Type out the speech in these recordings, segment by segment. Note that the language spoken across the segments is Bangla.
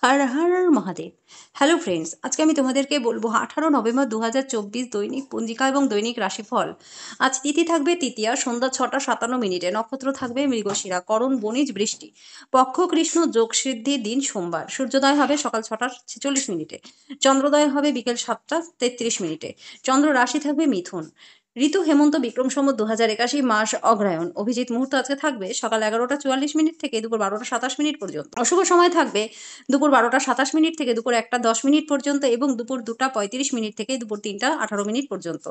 হর হর মহাদেব। হ্যালো ফ্রেন্ডস, আজকে আমি তোমাদেরকে বলবো 18 নভেম্বর 2024 দৈনিক পঞ্জিকা এবং দৈনিক রাশিফল। আজ তিথি থাকবে তৃতীয়া, সন্ধ্যা 6টা 57 মিনিটে। নক্ষত্র থাকবে মৃগশিরা, করণ বণিজ, বৃষ্টি। পক্ষ কৃষ্ণ, যোগ সিদ্ধি, দিন সোমবার। সূর্যোদয় হবে সকাল 6টা 46 মিনিটে। চন্দ্রোদয় হবে বিকেল 7টা 33 মিনিটে। চন্দ্র রাশি থাকবে মিথুন। ঋতু হেমন্ত, বিক্রম সম্বত 2081, মাস অগ্রহায়ণ। অভিজিৎ মুহূর্ত আজকে থাকবে সকাল 11টা 44 মিনিট থেকে দুপুর 12টা 27 মিনিট পর্যন্ত। অশুভ সময় থাকবে দুপুর 12টা 27 মিনিট থেকে দুপুর 1টা 10 মিনিট পর্যন্ত এবং দুপুর 2টা 35 মিনিট থেকে দুপুর 3টা 18 মিনিট পর্যন্ত।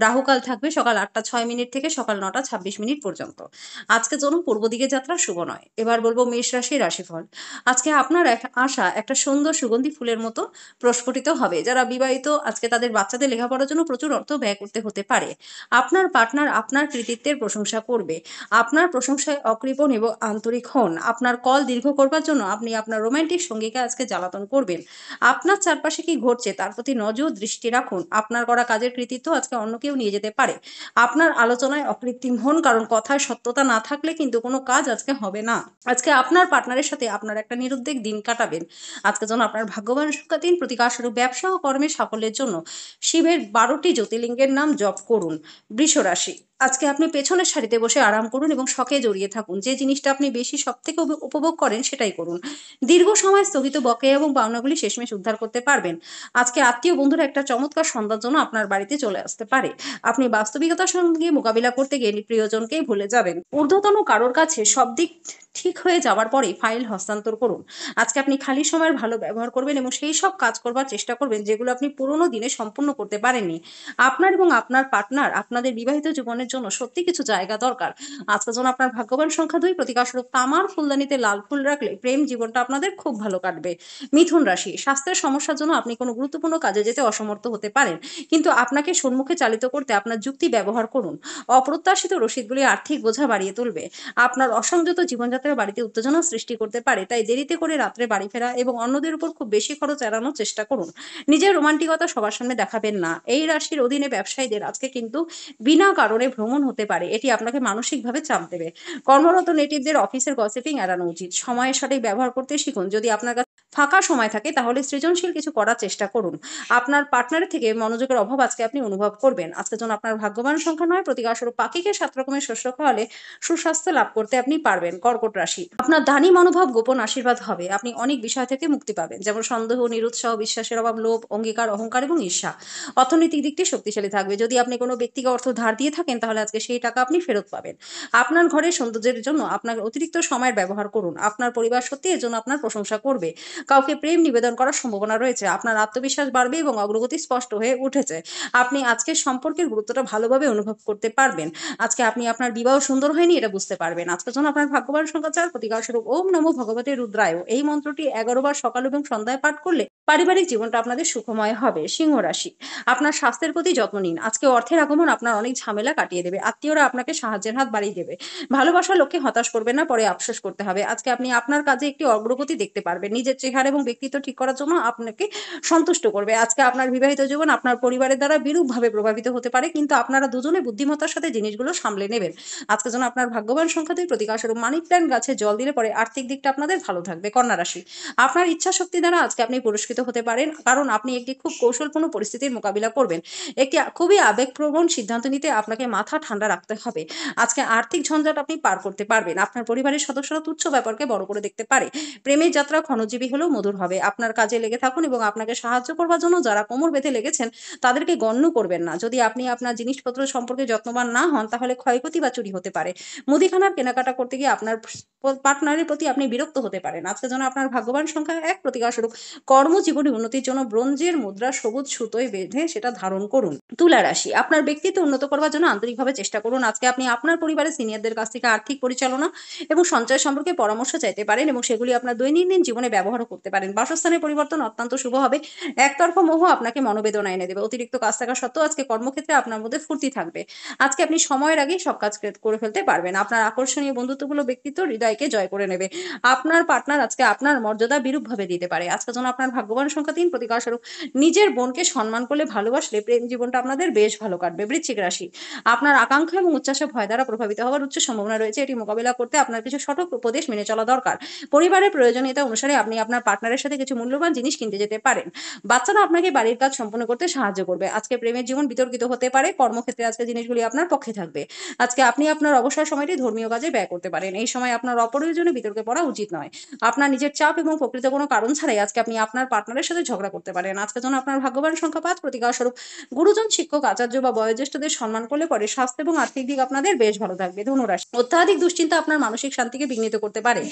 রাহুকাল থাকবে সকাল 8টা 6 মিনিট থেকে সকাল 9টা 26 মিনিট পর্যন্ত। আজকে চলুন পূর্ব দিকে যাত্রা শুভ নয়। এবার বলবো মেষ রাশির রাশিফল। আজকে আপনার আশা একটা সুন্দর সুগন্ধি ফুলের মতো প্রস্ফুটিত হবে। যারা বিবাহিত, আজকে তাদের বাচ্চাদের লেখাপড়ার জন্য প্রচুর অর্থ ব্যয় করতে হতে পারে। আপনার পার্টনার আপনার কৃতিত্বের প্রশংসা করবে। আপনার প্রশংসায় অকৃপণ এবং আন্তরিক হন। আপনার কল দীর্ঘ করবার জন্য আপনি আপনার রোমান্টিক সঙ্গীকে আজকে জ্বালাতন করবেন। আপনার চারপাশে কি ঘটছে তার প্রতি নজর দৃষ্টি রাখুন। আপনার করা কাজের কৃতিত্ব আজকে অন্য কেউ নিয়ে যেতে পারে। আপনার আলোচনায় অকৃত্রিম হন, কারণ কথায় সত্যতা না থাকলে কিন্তু কোনো কাজ আজকে হবে না। আজকে আপনার পার্টনারের সাথে আপনার একটা নিরুদ্বেগ দিন কাটাবেন। আজকে যেন আপনার ভাগ্যবান সংখ্যা 3। প্রতিকারস্বরূপ ব্যবসা ও কর্মে সাফল্যের জন্য শিবের 12টি জ্যোতির্লিঙ্গের নাম জপ করুন। বৃষ রাশি, আজকে আপনি পেছনের সারিতে বসে আরাম করুন এবং শখে জড়িয়ে থাকুন। যে জিনিসটা আপনি বেশি সব থেকে উপভোগ করেন সেটাই করুন। দীর্ঘ সময় স্থগিত বকেয়া এবং পাওনাগুলি শেষমেশ উদ্ধার করতে পারবেন। আজকে আত্মীয় বন্ধুরা একটা চমৎকার সন্ধ্যার জন্য আপনার বাড়িতে চলে আসতে পারে। আপনি বাস্তবিকতার সঙ্গে মোকাবিলা করতে গিয়ে প্রিয়জনকেই ভুলে যাবেন। ঊর্ধ্বতন কারোর কাছে সব দিক ঠিক হয়ে যাওয়ার পরে ফাইল হস্তান্তর করুন। আজকে আপনি খালি সময়ের ভালো ব্যবহার করবেন এবং সেই সব কাজ করবার চেষ্টা করবেন যেগুলো আপনি পুরোনো দিনে সম্পূর্ণ করতে পারেননি। আপনার এবং আপনার পার্টনার আপনাদের বিবাহিত জীবনের জন্য সত্যি কিছু জায়গা দরকার। আজকে যেন আপনার ভাগ্যবান সংখ্যা 2। প্রতিকারস্বরূপ তামার ফুলদানিতে লাল ফুল রাখলে প্রেম জীবনটা আপনাদের খুব ভালো কাটবে। মিথুন রাশি, স্বাস্থ্যের সমস্যার জন্য আপনি কোনো গুরুত্বপূর্ণ কাজে যেতে অসমর্থ হতে পারেন, কিন্তু আপনাকে সম্মুখে চালিত করতে আপনার যুক্তি ব্যবহার করুন। অপ্রত্যাশিত রসিদগুলি আর্থিক বোঝা বাড়িয়ে তুলবে। আপনার অসংযত জীবনযাত্রা বাড়িতে উত্তেজনা সৃষ্টি করতে পারে, তাই দেরিতে করে রাত্রে বাড়ি ফেরা এবং অন্যদের উপর খুব বেশি খরচ এড়ানোর চেষ্টা করুন। নিজের রোমান্টিকতা সবার সামনে দেখাবেন না। এই রাশির অধীনে ব্যবসায়ীদের আজকে কিন্তু বিনা কারণে ভ্রমণ হতে পারে, এটি আপনাকে মানসিকভাবে চাপ দেবে। কর্মরত নেটিভদের অফিসের গসিপিং এড়ানো উচিত। সময়ের সঠিক ব্যবহার করতে শিখুন। যদি আপনার কাছে ফাঁকা সময় থাকে তাহলে সৃজনশীল কিছু করার চেষ্টা করুন। আপনার পার্টনারের থেকে মনোযোগের অভাব আজকে আপনি অনুভব করবেন। আজকে যেন আপনার ভাগ্যবান সংখ্যা 9। প্রতিকারস্বরূপ পাখিকে 7 রকমের শস্য খাওয়ালে সুস্বাস্থ্য লাভ করতে আপনি পারবেন। কর্কট রাশি, আপনার দানী মনোভাব গোপন আশীর্বাদ হবে। আপনি অনেক বিষয় থেকে মুক্তি পাবেন, যেমন সন্দেহ, নিরুৎসাহ, বিশ্বাসের অভাব, লোভ, অঙ্গীকার, অহংকার এবং ঈর্ষা। অর্থনৈতিক দিকটি শক্তিশালী থাকবে। যদি আপনি কোনো ব্যক্তিকে অর্থ ধার দিয়ে থাকেন তাহলে আজকে সেই টাকা আপনি ফেরত পাবেন। আপনার ঘরের সৌন্দর্যের জন্য আপনার অতিরিক্ত সময়ের ব্যবহার করুন। আপনার পরিবার সত্যি এর জন্য আপনার প্রশংসা করবে। কাউকে প্রেম নিবেদন করার সম্ভাবনা রয়েছে। আপনার আত্মবিশ্বাস বাড়বে এবং অগ্রগতি স্পষ্ট হয়ে উঠেছে। আপনি আজকের সম্পর্কের গুরুত্বটা ভালোভাবে অনুভব করতে পারবেন। আজকে আপনি আপনার বিবাহ সুন্দর হয়নি এটা বুঝতে পারবেন। আজকের জন্য আপনার ভাগ্যবান সংখ্যা 4। প্রতিকারস্বরূপ ওম নমো ভগবতে রুদ্রায়, এই মন্ত্রটি 11 বার সকাল এবং সন্ধ্যায় পাঠ করলে পারিবারিক জীবনটা আপনাদের সুখময় হবে। সিংহ রাশি, আপনার স্বাস্থ্যের প্রতি যত্ন নিন। আজকে অর্থের আগমন আপনার অনেক ঝামেলা কাটিয়ে দেবে। আত্মীয়রা আপনাকে সাহায্যের হাত বাড়িয়ে দেবে। ভালোবাসার লোককে হতাশ করবেন না, পরে আফসোস করতে হবে। আজকে আপনি আপনার কাজে একটি অগ্রগতি দেখতে পারবেন। নিজের চেহারা এবং ব্যক্তিত্ব ঠিক করার জন্য আপনাকে সন্তুষ্ট করবে। আজকে আপনার বিবাহিত জীবন আপনার পরিবারের দ্বারা বিরূপভাবে প্রভাবিত হতে পারে, কিন্তু আপনারা দুজনে বুদ্ধিমত্তার সাথে জিনিসগুলো সামলে নেবেন। আজকে যেন আপনার ভাগ্যবান সংখ্যা 2। প্রতিকারস্বরূপ মানি প্ল্যান্ট গাছে জল দিলে পরে আর্থিক দিকটা আপনাদের ভালো থাকবে। কন্যা রাশি, আপনার ইচ্ছা শক্তি দ্বারা আজকে আপনি পুরস্কৃত হতে পারেন, কারণ আপনি একটি খুব কৌশলপূর্ণ পরিস্থিতির মোকাবিলা করবেন। একটি খুবই আবেগপ্রবণ সিদ্ধান্ত নিতে আপনাকে মাথা ঠান্ডা রাখতে হবে। আজকে আর্থিক ঝঞ্ঝাট আপনি পার করতে পারবেন। আপনার পরিবারের সদস্যরা তুচ্ছ ব্যাপারকে বড় করে দেখতে পারে। প্রেমের যাত্রা ক্ষণজীবী হলেও মধুর হবে। আপনার কাজে লেগে থাকুন এবং আপনাকে সাহায্য করবার জন্য যারা কোমর বেঁধে লেগেছেন তাদেরকে গণ্য করবেন না। যদি আপনি আপনার জিনিসপত্র সম্পর্কে যত্নবান না হন তাহলে ক্ষয়ক্ষতি বা চুরি হতে পারে। মুদিখানার কেনাকাটা করতে গিয়ে আপনার পার্টনারের প্রতি আপনি বিরক্ত হতে পারেন। আজকে যেন আপনার ভাগ্যবান সংখ্যা 1। প্রতিকারস্বরূপ কর্মজীবনে উন্নতির জন্য ব্রোঞ্জের মুদ্রা সবুজ সুতোয় বেঁধে সেটা ধারণ করুন। তুলা রাশি, আপনার ব্যক্তিত্ব উন্নত করবার জন্য আন্তরিকভাবে চেষ্টা করুন। আজকে আপনি আপনার পরিবারের সিনিয়রদের কাছ থেকে আর্থিক পরিচালনা এবং সঞ্চয় সম্পর্কে পরামর্শ চাইতে পারেন এবং সেগুলি আপনার দৈনন্দিন জীবনে ব্যবহারও করতে পারেন। বাসস্থানের পরিবর্তন অত্যন্ত শুভ হবে। একতরফা মোহ আপনাকে মনোবেদনা এনে দেবে। অতিরিক্ত কাজ থাকা সত্ত্বেও আজকে কর্মক্ষেত্রে আপনার মধ্যে ফুর্তি থাকবে। আজকে আপনি সময়ের আগেই সব কাজ করে ফেলতে পারবেন। আপনার আকর্ষণীয় বন্ধুত্বগুলো ব্যক্তিত্ব হৃদয়কে জয় করে নেবে। আপনার পার্টনার আজকে আপনার মর্যাদা বিরূপভাবে দিতে পারে। আজকে যেন আপনার ভাগ্যবান ভাগ্যবান সংখ্যা ৩, প্রতিকার স্বরূপ নিজের বোনকে সম্মান করলে, ভালোবাসলে প্রেম জীবনটা আপনাদের বেশ ভালো কাটবে। বৃশ্চিক রাশি, আপনার আকাঙ্ক্ষা এবং উচ্চাশা ভয় দ্বারা প্রভাবিত হওয়ার উচ্চ সম্ভাবনা রয়েছে। এটি মোকাবিলা করতে আপনার কিছু সঠিক উপদেশ মেনে চলা দরকার। পরিবারের প্রয়োজনীয়তা অনুসারে আপনি আপনার পার্টনারের সাথে কিছু মূল্যবান জিনিস কিনতে যেতে পারেন। বাচ্চারা আপনাকে বাড়ির কাজ সম্পন্ন করতে সাহায্য করবে। আজকে প্রেমের জীবন বিতর্কিত হতে পারে। কর্মক্ষেত্রে আজকে জিনিসগুলি আপনার পক্ষে থাকবে। আজকে আপনি আপনার অবসর সময়টি ধর্মীয় কাজে ব্যয় করতে পারেন। এই সময় আপনার অপ্রয়োজনীয় বিতর্কে পড়া উচিত নয়। আপনার নিজের চাপ এবং প্রকৃত কোনো কারণ ছাড়াই আজকে আপনি আপনার পার্টনারের সাথে ঝগড়া করতে পারেন। আজকের জন্য আপনার ভাগ্যবান সংখ্যা ৫, প্রতিকার স্বরূপ গুরুজন, শিক্ষক, আচার্য বা বয়োজ্যেষ্ঠদের সম্মান করলে পরে স্বাস্থ্য এবং আর্থিক দিক আপনাদের বেশ ভালো থাকবে। ধনুরাশি, অত্যাধিক দুশ্চিন্তা আপনার মানসিক শান্তিকে বিঘ্নিত করতে পারে।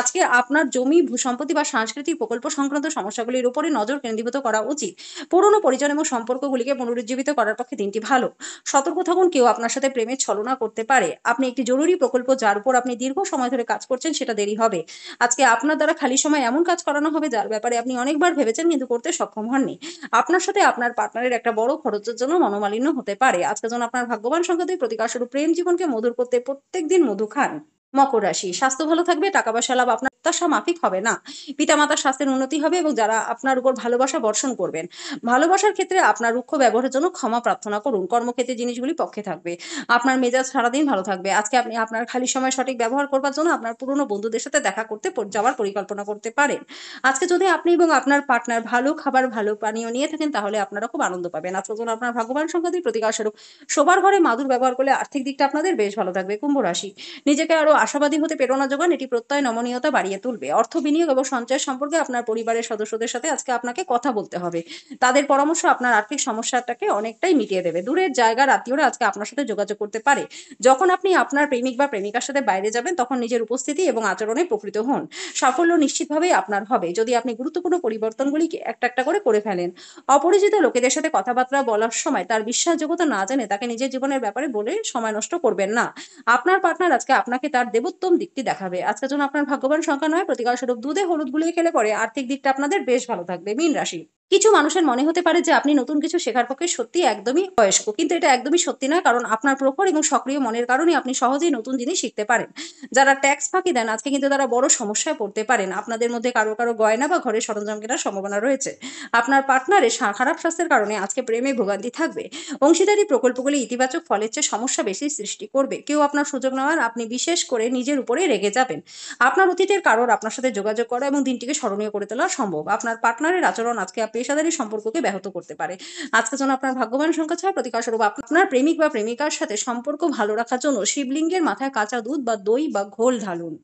আজকে আপনার জমি, ভূসম্পত্তি বা সাংস্কৃতিক প্রকল্প সংক্রান্ত সমস্যাগুলির উপরে নজর কেন্দ্রীভূত করা উচিত। পুরনো পরিজন এবং সম্পর্কগুলিকে পুনরুজ্জীবিত করার পক্ষে দিনটি ভালো। সতর্ক থাকুন, কেউ আপনার সাথে প্রেমের ছলনা করতে পারে। আপনি একটি জরুরি প্রকল্প যার উপর আপনি দীর্ঘ সময় ধরে কাজ করছেন সেটা দেরি হবে। আজকে আপনার দ্বারা খালি সময় এমন কাজ করানো হবে যার ব্যাপারে আপনি অনেকবার ভেবেছেন কিন্তু করতে সক্ষম হননি। আপনার সাথে আপনার পার্টনারের একটা বড় খরচের জন্য মনোমালিন্য হতে পারে। আজকের জন্য আপনার ভাগ্যবান সংখ্যা ২, প্রতিকার স্বরূপ প্রেম জীবনকে মধুর করতে প্রত্যেকদিন মধু খান। মকর রাশি, স্বাস্থ্য ভালো থাকবে, টাকা পয়সা লাভ আপনার প্রত্যাশা মাফিক হবে না। পিতামাতার স্বাস্থ্যের উন্নতি হবে এবং যারা আপনার উপর ভালোবাসা বর্ষণ করবেন। ভালোবাসার ক্ষেত্রে আপনার রুক্ষ ব্যবহারের জন্য ক্ষমা প্রার্থনা করুন। কর্মক্ষেত্রে জিনিসগুলি পক্ষে থাকবে। আপনার মেজাজ সারাদিন ভালো থাকবে। আজকে আপনি আপনার খালি সময় সঠিক ব্যবহার করবার জন্য আপনার পুরনো বন্ধুদের সাথে দেখা করতে যাওয়ার পরিকল্পনা করতে পারেন। আজকে যদি আপনি এবং আপনার পার্টনার ভালো খাবার, ভালো পানীয় নিয়ে থাকেন তাহলে আপনারা খুব আনন্দ পাবেন। আজকের জন্য আপনার ভাগ্যবান সংখ্যা ২, প্রতিকার স্বরূপ শোবার ঘরে মাদুর ব্যবহার করলে আর্থিক দিকটা আপনাদের বেশ ভালো থাকবে। কুম্ভ রাশি, নিজেকে আরো আশাবাদী হতে প্রেরণা যোগান। এটি প্রত্যয় নমনীয়তা বাড়িয়ে তুলবে। অর্থ বিনিয়োগ এবং সঞ্চয় সম্পর্কে আপনার পরিবারের সদস্যদের সাথে আজকে আপনাকে কথা বলতে হবে। তাদের পরামর্শ আপনার আর্থিক সমস্যাটাকে অনেকটাই মিটিয়ে দেবে। দূরের জায়গার আত্মীয়রা আজকে আপনার সাথে যোগাযোগ করতে পারে। যখন আপনি আপনার প্রেমিক বা প্রেমিকার সাথে বাইরে যাবেন তখন নিজের উপস্থিতি এবং আচরণে প্রকৃত হন। সাফল্য নিশ্চিতভাবেই আপনার হবে যদি আপনি গুরুত্বপূর্ণ পরিবর্তনগুলি একটা একটা করে ফেলেন। অপরিচিত লোকেদের সাথে কথাবার্তা বলার সময় তার বিশ্বাসযোগ্যতা না জেনে তাকে নিজের জীবনের ব্যাপারে বলে সময় নষ্ট করবেন না। আপনার পার্টনার আজকে আপনাকে তার দেবোত্তম দিকটি দেখাবে। আজকের জন্য আপনার ভাগ্যবান সংখ্যা ৯, প্রতিকার স্বরূপ দুধে হলুদ গুলিয়ে খেলে পরে আর্থিক দিকটা আপনাদের বেশ ভালো থাকবে। মীন রাশি, কিছু মানুষের মনে হতে পারে যে আপনি নতুন কিছু শেখার পক্ষে সত্যি একদমই বয়স্ক, কিন্তু এটা একদমই সত্যি নয়। কারণ আপনার প্রখর এবং সক্রিয় মনের কারণে আপনি সহজেই নতুন জিনিস শিখতে পারেন। যারা ট্যাক্স ফাঁকি দেন আজকে কিন্তু তারা বড় সমস্যায় পড়তে পারেন। আপনাদের মধ্যে কারো কারো গয়না বা ঘরের সরঞ্জাম কেনার সম্ভাবনা রয়েছে। আপনার পার্টনারের খারাপ স্বাস্থ্যের কারণে আজকে প্রেমে ভোগান্তি থাকবে। অংশীদারি প্রকল্পগুলি ইতিবাচক ফলের চেয়ে সমস্যা বেশি সৃষ্টি করবে। কেউ আপনার সুযোগ নেওয়ার আপনি বিশেষ করে নিজের উপরে রেগে যাবেন। আপনার অতীতের কারোর আপনার সাথে যোগাযোগ করা এবং দিনটিকে স্মরণীয় করে তোলা সম্ভব। আপনার পার্টনারের আচরণ আজকে পেশাদারী সম্পর্ককে ব্যাহত করতে পারে। আজকের জন্য আপনার ভাগ্যবান সংখ্যা ৬, প্রতিকার স্বরূপ আপনার প্রেমিক বা প্রেমিকার সাথে সম্পর্ক ভালো রাখার জন্য শিবলিঙ্গের মাথায় কাঁচা দুধ বা দই বা ঘোল ঢালুন।